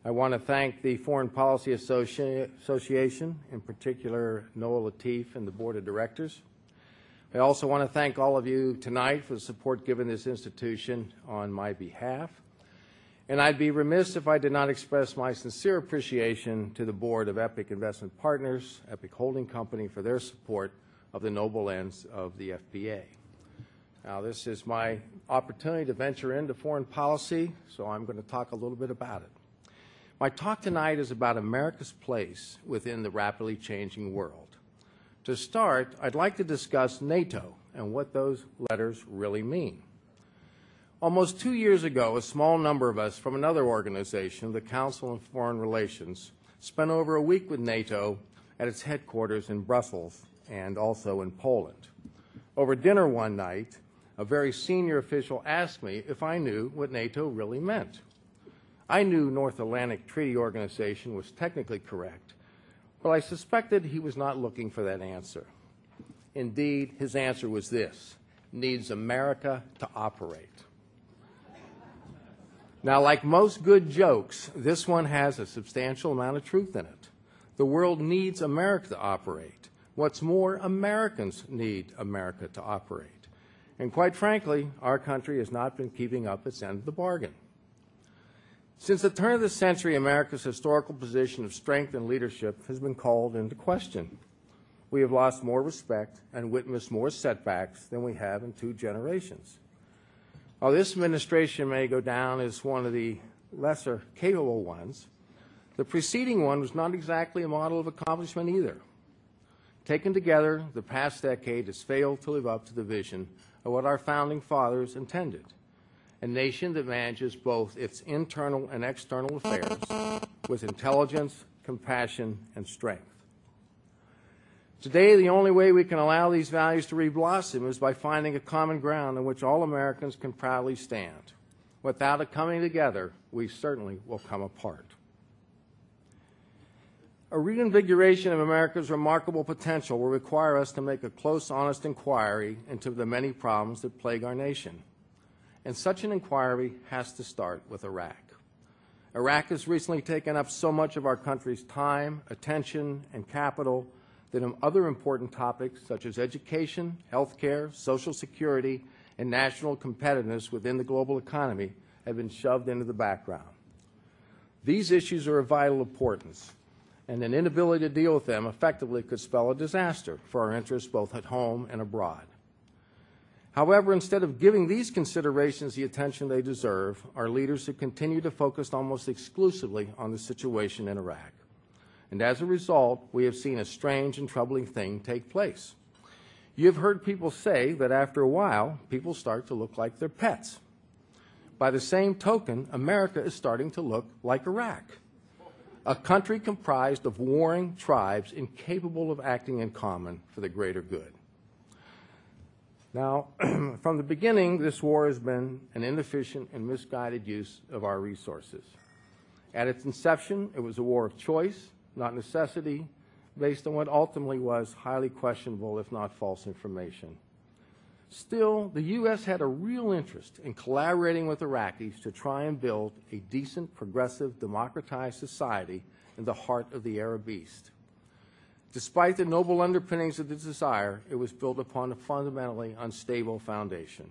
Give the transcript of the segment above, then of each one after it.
I want to thank the Foreign Policy Association, in particular Noah Lateef and the Board of Directors. I also want to thank all of you tonight for the support given this institution on my behalf. And I'd be remiss if I did not express my sincere appreciation to the Board of Epoch Investment Partners, Epoch Holding Company, for their support of the noble ends of the FPA. Now, this is my opportunity to venture into foreign policy, so I'm going to talk a little bit about it. My talk tonight is about America's place within the rapidly changing world. To start, I'd like to discuss NATO and what those letters really mean. Almost 2 years ago, a small number of us from another organization, the Council on Foreign Relations, spent over a week with NATO at its headquarters in Brussels and also in Poland. Over dinner one night, a very senior official asked me if I knew what NATO really meant. I knew North Atlantic Treaty Organization was technically correct, but I suspected he was not looking for that answer. Indeed, his answer was this: needs America to operate. Now, like most good jokes, this one has a substantial amount of truth in it. The world needs America to operate. What's more, Americans need America to operate. And quite frankly, our country has not been keeping up its end of the bargain. Since the turn of the century, America's historical position of strength and leadership has been called into question. We have lost more respect and witnessed more setbacks than we have in 2 generations. While this administration may go down as one of the lesser capable ones, the preceding one was not exactly a model of accomplishment either. Taken together, the past decade has failed to live up to the vision of what our founding fathers intended: a nation that manages both its internal and external affairs with intelligence, compassion, and strength. Today, the only way we can allow these values to reblossom is by finding a common ground on which all Americans can proudly stand. Without a coming together, we certainly will come apart. A reinvigoration of America's remarkable potential will require us to make a close, honest inquiry into the many problems that plague our nation. And such an inquiry has to start with Iraq. Iraq has recently taken up so much of our country's time, attention, and capital that other important topics such as education, health care, social security, and national competitiveness within the global economy have been shoved into the background. These issues are of vital importance, and an inability to deal with them effectively could spell a disaster for our interests both at home and abroad. However, instead of giving these considerations the attention they deserve, our leaders have continued to focus almost exclusively on the situation in Iraq. And as a result, we have seen a strange and troubling thing take place. You have heard people say that after a while, people start to look like their pets. By the same token, America is starting to look like Iraq, a country comprised of warring tribes incapable of acting in common for the greater good. Now, from the beginning, this war has been an inefficient and misguided use of our resources. At its inception, it was a war of choice, not necessity, based on what ultimately was highly questionable, if not false, information. Still, the U.S. had a real interest in collaborating with Iraqis to try and build a decent, progressive, democratized society in the heart of the Arab East. Despite the noble underpinnings of this desire, it was built upon a fundamentally unstable foundation.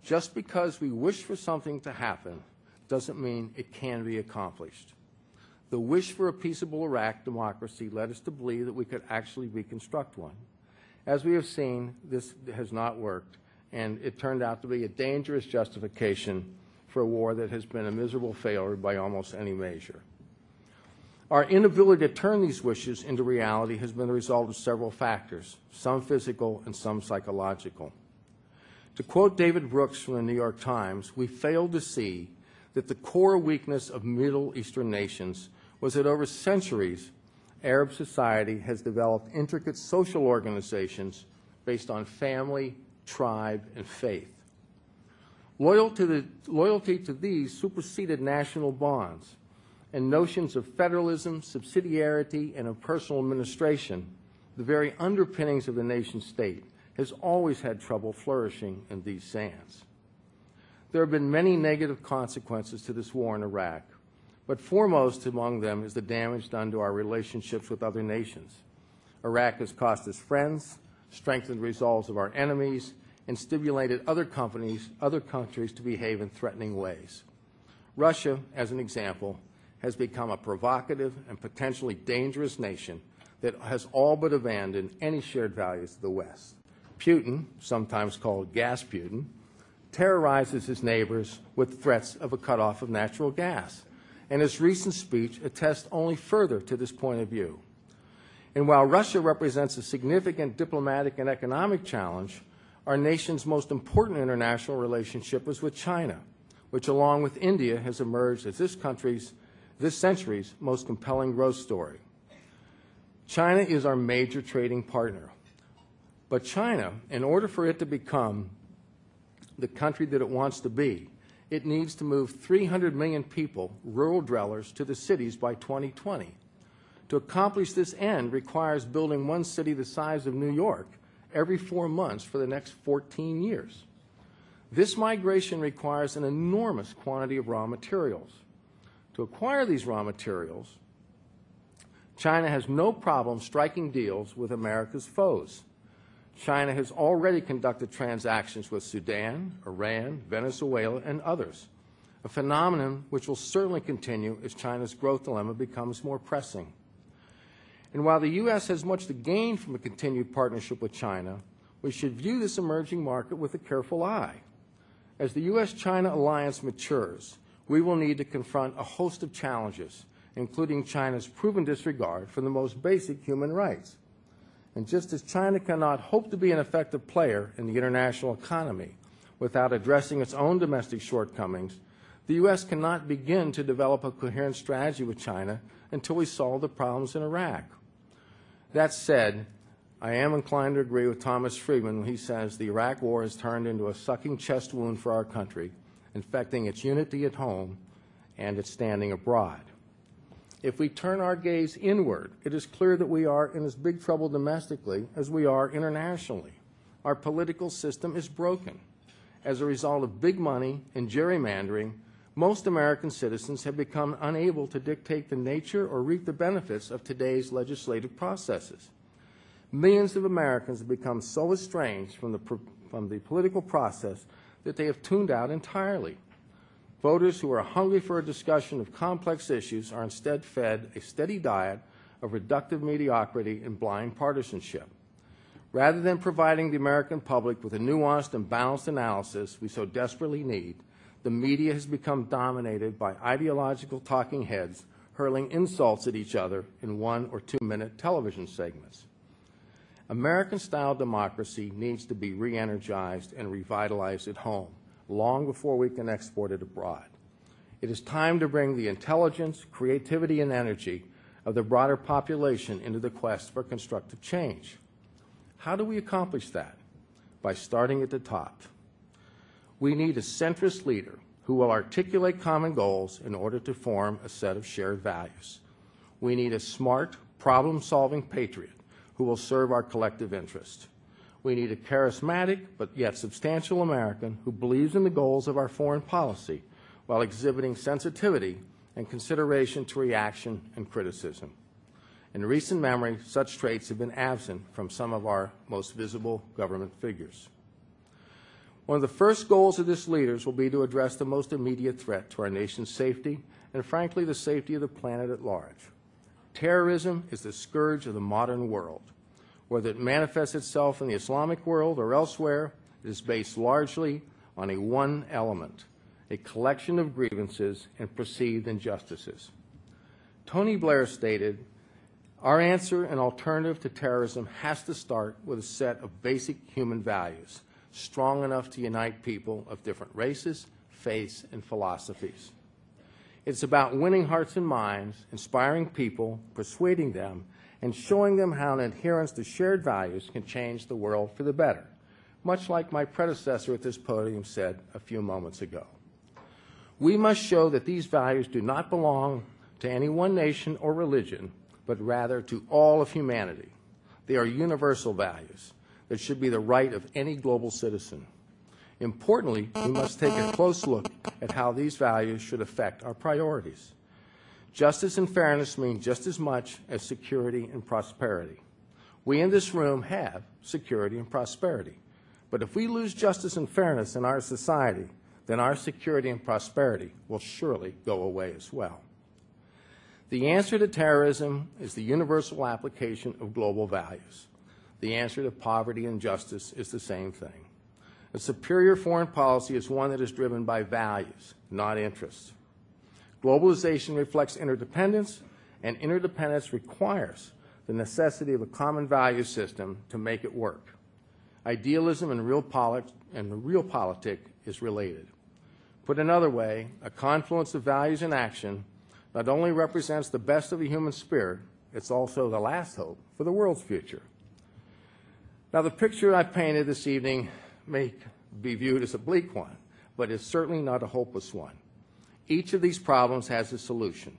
Just because we wish for something to happen doesn't mean it can be accomplished. The wish for a peaceable Iraq democracy led us to believe that we could actually reconstruct one. As we have seen, this has not worked, and it turned out to be a dangerous justification for a war that has been a miserable failure by almost any measure. Our inability to turn these wishes into reality has been the result of several factors, some physical and some psychological. To quote David Brooks from the New York Times, we failed to see that the core weakness of Middle Eastern nations was that over centuries, Arab society has developed intricate social organizations based on family, tribe, and faith. Loyalty to these superseded national bonds, and notions of federalism, subsidiarity, and of personal administration, the very underpinnings of the nation state, has always had trouble flourishing in these sands. There have been many negative consequences to this war in Iraq, but foremost among them is the damage done to our relationships with other nations. Iraq has cost us friends, strengthened resolves of our enemies, and stimulated other countries to behave in threatening ways. Russia, as an example, has become a provocative and potentially dangerous nation that has all but abandoned any shared values of the West. Putin, sometimes called Gas Putin, terrorizes his neighbors with threats of a cutoff of natural gas, and his recent speech attests only further to this point of view. And while Russia represents a significant diplomatic and economic challenge, our nation's most important international relationship is with China, which along with India has emerged as this century's most compelling growth story. China is our major trading partner. But China, in order for it to become the country that it wants to be, it needs to move 300 million people, rural dwellers, to the cities by 2020. To accomplish this end requires building one city the size of New York every 4 months for the next 14 years. This migration requires an enormous quantity of raw materials. To acquire these raw materials, China has no problem striking deals with America's foes. China has already conducted transactions with Sudan, Iran, Venezuela, and others, a phenomenon which will certainly continue as China's growth dilemma becomes more pressing. And while the U.S. has much to gain from a continued partnership with China, we should view this emerging market with a careful eye. As the U.S.-China alliance matures, we will need to confront a host of challenges, including China's proven disregard for the most basic human rights. And just as China cannot hope to be an effective player in the international economy without addressing its own domestic shortcomings, the U.S. cannot begin to develop a coherent strategy with China until we solve the problems in Iraq. That said, I am inclined to agree with Thomas Friedman when he says the Iraq War has turned into a sucking chest wound for our country, infecting its unity at home and its standing abroad. If we turn our gaze inward, it is clear that we are in as big trouble domestically as we are internationally. Our political system is broken. As a result of big money and gerrymandering, most American citizens have become unable to dictate the nature or reap the benefits of today's legislative processes. Millions of Americans have become so estranged from the political process that they have tuned out entirely. Voters who are hungry for a discussion of complex issues are instead fed a steady diet of reductive mediocrity and blind partisanship. Rather than providing the American public with a nuanced and balanced analysis we so desperately need, the media has become dominated by ideological talking heads hurling insults at each other in 1- or 2-minute television segments. American-style democracy needs to be re-energized and revitalized at home, long before we can export it abroad. It is time to bring the intelligence, creativity, and energy of the broader population into the quest for constructive change. How do we accomplish that? By starting at the top. We need a centrist leader who will articulate common goals in order to form a set of shared values. We need a smart, problem-solving patriot who will serve our collective interest. We need a charismatic but yet substantial American who believes in the goals of our foreign policy while exhibiting sensitivity and consideration to reaction and criticism. In recent memory, such traits have been absent from some of our most visible government figures. One of the first goals of this leaders will be to address the most immediate threat to our nation's safety and, frankly, the safety of the planet at large. Terrorism is the scourge of the modern world. Whether it manifests itself in the Islamic world or elsewhere, it is based largely on one element, a collection of grievances and perceived injustices. Tony Blair stated, "Our answer and alternative to terrorism has to start with a set of basic human values, strong enough to unite people of different races, faiths, and philosophies. It's about winning hearts and minds, inspiring people, persuading them, and showing them how an adherence to shared values can change the world for the better, much like my predecessor at this podium said a few moments ago. We must show that these values do not belong to any one nation or religion, but rather to all of humanity. They are universal values that should be the right of any global citizen. Importantly, we must take a close look at how these values should affect our priorities. Justice and fairness mean just as much as security and prosperity. We in this room have security and prosperity. But if we lose justice and fairness in our society, then our security and prosperity will surely go away as well. The answer to terrorism is the universal application of global values. The answer to poverty and justice is the same thing. A superior foreign policy is one that is driven by values, not interests. Globalization reflects interdependence, and interdependence requires the necessity of a common value system to make it work. Idealism and realpolitik is related. Put another way, a confluence of values and action not only represents the best of the human spirit, it's also the last hope for the world's future. Now, the picture I've painted this evening may be viewed as a bleak one, but it's certainly not a hopeless one. Each of these problems has a solution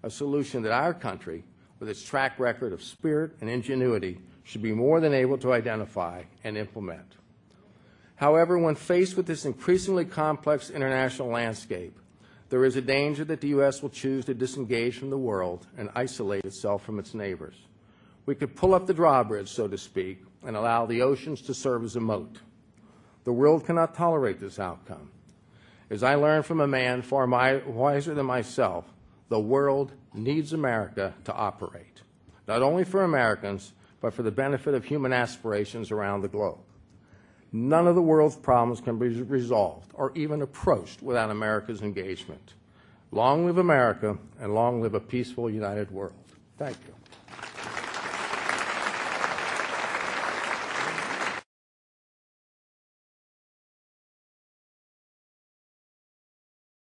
that our country, with its track record of spirit and ingenuity, should be more than able to identify and implement. However, when faced with this increasingly complex international landscape, there is a danger that the U.S. will choose to disengage from the world and isolate itself from its neighbors. We could pull up the drawbridge, so to speak, and allow the oceans to serve as a moat. The world cannot tolerate this outcome. As I learned from a man far wiser than myself, the world needs America to operate, not only for Americans, but for the benefit of human aspirations around the globe. None of the world's problems can be resolved or even approached without America's engagement. Long live America, and long live a peaceful, united world. Thank you.